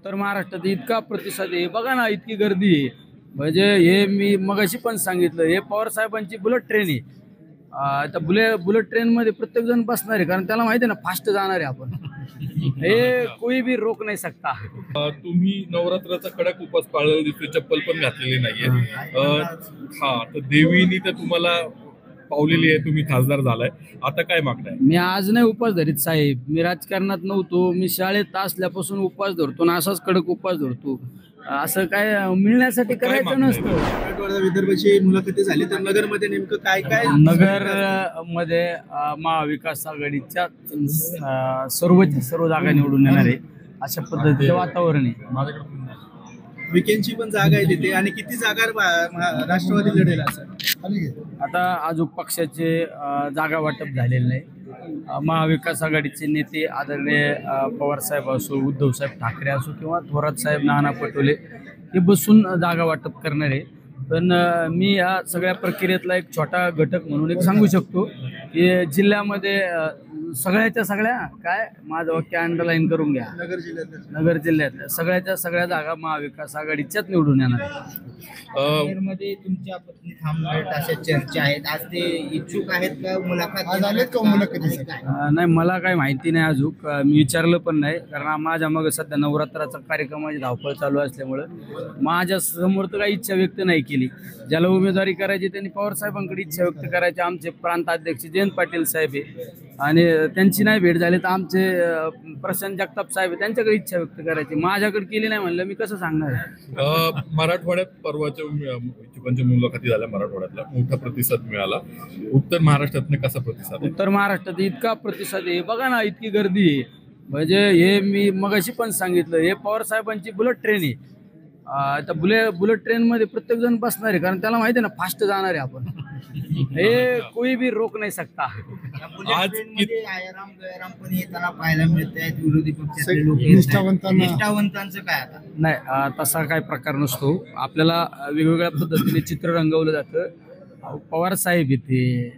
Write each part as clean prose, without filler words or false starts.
उत्तर महाराष्ट्रात इतका प्रतिसाद आहे, बघा ना, इतकी गर्दी आहे. म्हणजे हे मी मगाशी पण सांगितलं, हे पवार साहेबांची बुलेट ट्रेन आहे. आता बुलेट ट्रेन मध्ये प्रत्येक जण बसणार आहे, कारण त्याला माहिती आहे ना, फास्ट जाणार आहे आपण. हे कोई भी रोक नाही सकता. तुम्ही नवरात्राचा कडक उपवास पाळलेला दिसतोय, चप्पल पण घातलेली नाहीये. हा, तर देवीनी तर तुम्हाला पावलेली आहे, तुम्ही खासदार झालाय, आता काय मागताय? मी आज नाही उपवास धरीत साहेब, मी राजकारणात नव्हतो, मी शाळेत असल्यापासून उपवास धरतो ना, असाच कडक उपवास धरतो. असं काय मिळण्यासाठी करायचं नसतं. मराठवाडा विदर्भाची मुलाखती झाली, तर नगरमध्ये नेमकं काय काय? नगर मध्ये महाविकास आघाडीच्या सर्व जागा निवडून येणार आहे, अशा पद्धतीचं वातावरण आहे. विकेंडची पण जागा आहे तिथे, आणि किती जागा राष्ट्रवादी लढेल असं? आता अजून पक्षाचे जागा वाटप झालेलं नाही. महाविकास आघाडीचे नेते आदरणीय पवार साहेब असो, उद्धव साहेब ठाकरे असो किंवा थोरात साहेब, नाना पटोले हे बसून जागा वाटप करणार आहे. पण मी या सगळ्या प्रक्रियेतला एक छोटा घटक म्हणून एक सांगू शकतो की जिल्ह्यामध्ये सगळ्याच्या सगळ्या, काय माझं वाक्य अंडरलाईन करून घ्या, नगर जिल्ह्यातल्या सगळ्या जागा महाविकास आघाडीच्याच निवडून येणार आहे. मध्ये तुमच्या पत्नी थांबणार अशा चर्चा आहेत, आज ते इच्छुक आहेत का? मुलाखत नाही, मला काही माहिती नाही अजून, मी विचारलं पण नाही, कारण माझ्या मग सध्या नवरात्राचा कार्यक्रमाची धावपळ चालू असल्यामुळं माझ्या समोर तर काही इच्छा व्यक्त नाही केली. ज्याला उमेदवारी करायची त्यांनी पवार साहेबांकडे इच्छा व्यक्त करायची. आमचे प्रांताध्यक्ष जयंत पाटील साहेब आहे, आणि त्यांची नाही भेट झाली तर आमचे प्रशांत जगताप साहेब त्यांच्याकडे इच्छा व्यक्त करायची. माझ्याकडे केली नाही म्हणलं मी कसं सांगणार? मराठवाड्यात परवाच्या इच्छुकांच्या मुलाखती झाल्या, मराठवाड्यातला मोठा प्रतिसाद मिळाला. उत्तर महाराष्ट्रात कसा प्रतिसाद? उत्तर महाराष्ट्रात इतका प्रतिसाद आहे, बघा ना, इतकी गर्दी आहे. म्हणजे हे मी मगाशी पण सांगितलं, हे पवार साहेबांची बुलेट ट्रेन आहे. आता बुलेट ट्रेन मध्ये प्रत्येक जण बसणार आहे, कारण त्याला माहिती आहे ना, फास्ट जाणार आहे आपण. हे कोई भी रोक नाही सकता. आज आयाराम गयाराम पण येताना पाहायला मिळत आहेत, विरोधी पक्षातले लोक निष्ठावंतांचं काय आता? नाही, तसा काय प्रकार नसतो. आपल्याला वेगवेगळ्या पद्धतीने चित्र रंगवलं जातं. पवार साहेब इथे,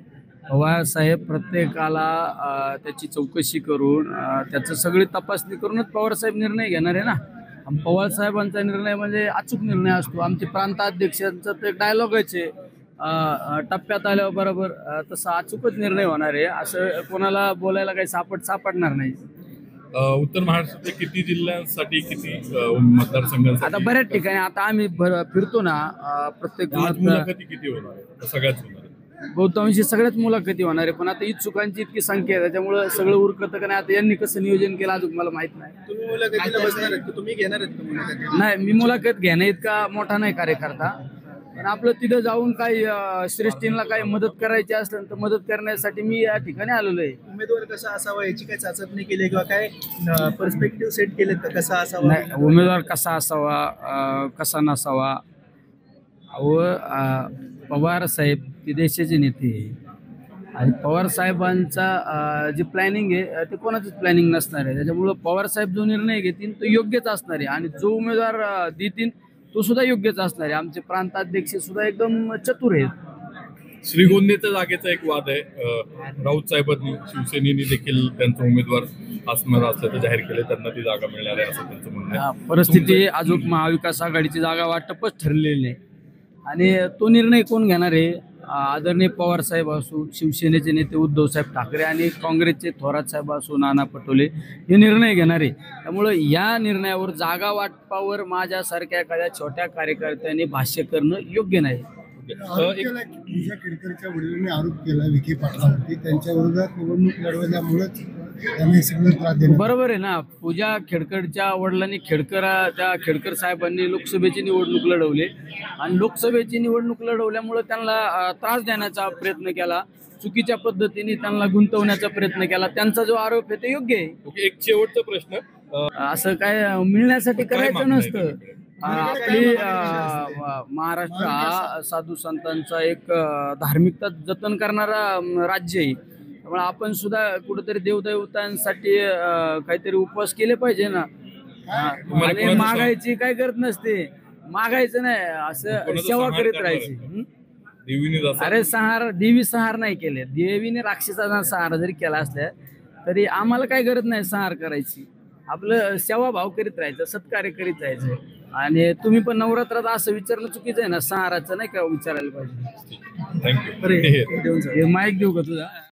पवार साहेब प्रत्येकाला त्याची चौकशी करून त्याचं सगळी तपासणी करूनच पवार साहेब निर्णय घेणार आहे ना. पवार साहेबांचा निर्णय म्हणजे अचूक निर्णय असतो. आमचे प्रांताध्यक्षांचा ते डायलॉगच आहे, टप्प्यात आल्यावर बरोबर तसा अचूकच निर्णय होणार आहे, असं कोणाला बोलायला काही सापडणार नाही. उत्तर महाराष्ट्रातल्या किती जिल्ह्यांसाठी, किती मतदारसंघांसाठी? आता बऱ्याच ठिकाणी आता आम्ही फिरतो ना, प्रत्येक मुलाखती किती होणार आहे? सगळ्याच होणार आहे, बहुतांशी सगळ्याच मुलाखती होणार आहे. पण आता इच्छुकांची इतकी संख्या आहे, त्याच्यामुळे सगळं उरकतं का नाही आता यांनी कसं नियोजन केलं अजून मला माहित नाही. तुम्ही मुलाखतीला बसणार आहेत का? तुम्ही घेणार आहेत का मुलाखती? नाही, मी मुलाखत घेण्या इतका मोठा नाही कार्यकर्ता, पण आपलं तिथं जाऊन काही श्रेष्ठींना काही मदत करायची असलं तर मदत करण्यासाठी मी या ठिकाणी आलेलो आहे. उमेदवार कसा असावा याची काही चाचपणी केली किंवा काय पर्स्पेक्टिव्ह सेट केलेत का? कसा असावा? नाही, उमेदवार कसा असावा, कसा नसावा, पवार साहेब ते देशाचे नेते आहे, आणि पवार साहेबांचा जे प्लॅनिंग आहे ते कोणाचंच प्लॅनिंग नसणार आहे. त्याच्यामुळं पवार साहेब जो निर्णय घेतील तो योग्यच असणार आहे, आणि जो उमेदवार देतील तो सुद्धा योग्यच असणार आहे. आमचे प्रांताध्यक्ष सुद्धा एकदम चतुर आहेत. श्रीगोंद्याच्या जागेचा एक वाद आहे. राऊत साहेबांनी, शिवसेनेने देखील त्यांचा उमेदवार असणार असल्याचं जाहीर केले, त्यांना ती जागा मिळणार आहे असं त्यांचं म्हणणं आहे. परिस्थिती अजून महाविकास आघाडीची जागा वाटपच ठरलेली नाही, आणि तो निर्णय कोण घेणार आहे? आदरणीय पवार साहेब असो, शिवसेनेचे नेते उद्धव साहेब ठाकरे आणि काँग्रेसचे थोरात साहेब असो, नाना पटोले हे निर्णय घेणार आहे. त्यामुळे या निर्णयावर, जागा वाटपावर माझ्यासारख्या एखाद्या छोट्या कार्यकर्त्यांनी भाष्य करणं योग्य नाही. पूजा खेडकरच्या वडिलांनी आरोप केला विखे पाटलावरती, त्यांच्या विरोधात निवडणूक लढवल्यामुळेच त्यांनी सगळं त्रास दिला. बरोबर आहे ना. पूजा खेडकरच्या वडिलांनी त्या खेडकर साहेबांनी लोकसभेची निवडणूक लढवली, आणि लोकसभेची निवडणूक लढवल्यामुळे त्यांना त्रास देण्याचा प्रयत्न केला, चुकीच्या पद्धतीने त्यांना गुंतवण्याचा प्रयत्न केला. त्यांचा जो आरोप आहे ते योग्य आहे. एक शेवटचा प्रश्न, असं काय मिळण्यासाठी करायचं नसतं. आपली महाराष्ट्र हा साधू संतांचा एक धार्मिकता जतन करणारा राज्य आहे. त्यामुळे आपण सुद्धा कुठेतरी देवदेवतांसाठी काहीतरी उपवास केले पाहिजे ना. आणि मागायची काय करत नसते, मागायचं नाही, असं सेवा करीत राहायची. अरे देवी संहार नाही केले, देवीने राक्षसाचा संहार जरी केला असल्या तरी आम्हाला काय गरज नाही संहार करायची. आपलं सेवाभाव करीत राहायचं, सत्कार्य करीत जायचं. आणि तुम्ही पण नवरात्रात असं विचारणं चुकीचं आहे ना, सहाराचं नाही का विचारायला पाहिजे. थँक्यू. बरं, हे देऊन जा. हे माईक देऊ का तुझा?